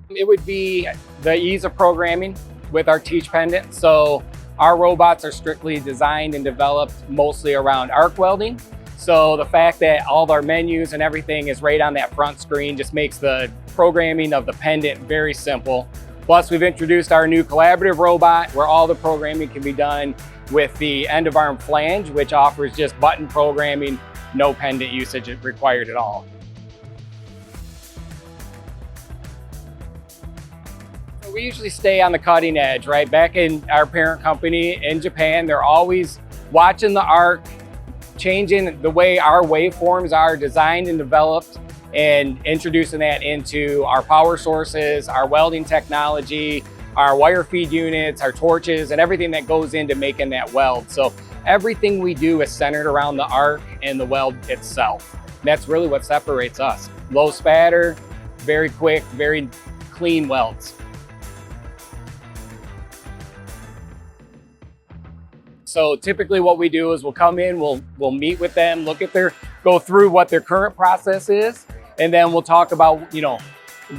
It would be the ease of programming with our teach pendant. So our robots are strictly designed and developed mostly around arc welding. So the fact that all of our menus and everything is right on that front screen just makes the programming of the pendant very simple. Plus, we've introduced our new collaborative robot where all the programming can be done with the end of arm flange, which offers just button programming, no pendant usage required at all. We usually stay on the cutting edge, right? Back in our parent company in Japan, they're always watching the arc, changing the way our waveforms are designed and developed, and introducing that into our power sources, our welding technology, our wire feed units, our torches, and everything that goes into making that weld. So everything we do is centered around the arc and the weld itself. And that's really what separates us. Low spatter, very quick, very clean welds. So typically what we do is we'll come in, we'll meet with them, go through what their current process is, and then we'll talk about,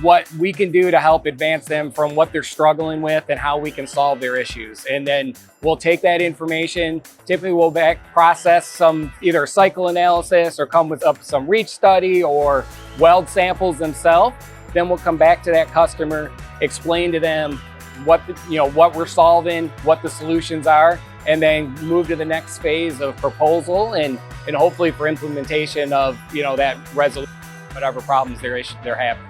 what we can do to help advance them from what they're struggling with and how we can solve their issues. And then we'll take that information, typically we'll process some either cycle analysis or come with some reach study or weld samples themselves. Then we'll come back to that customer, explain to them what we're solving, what the solutions are, and then move to the next phase of proposal and hopefully for implementation of that resolution, whatever problems they're having.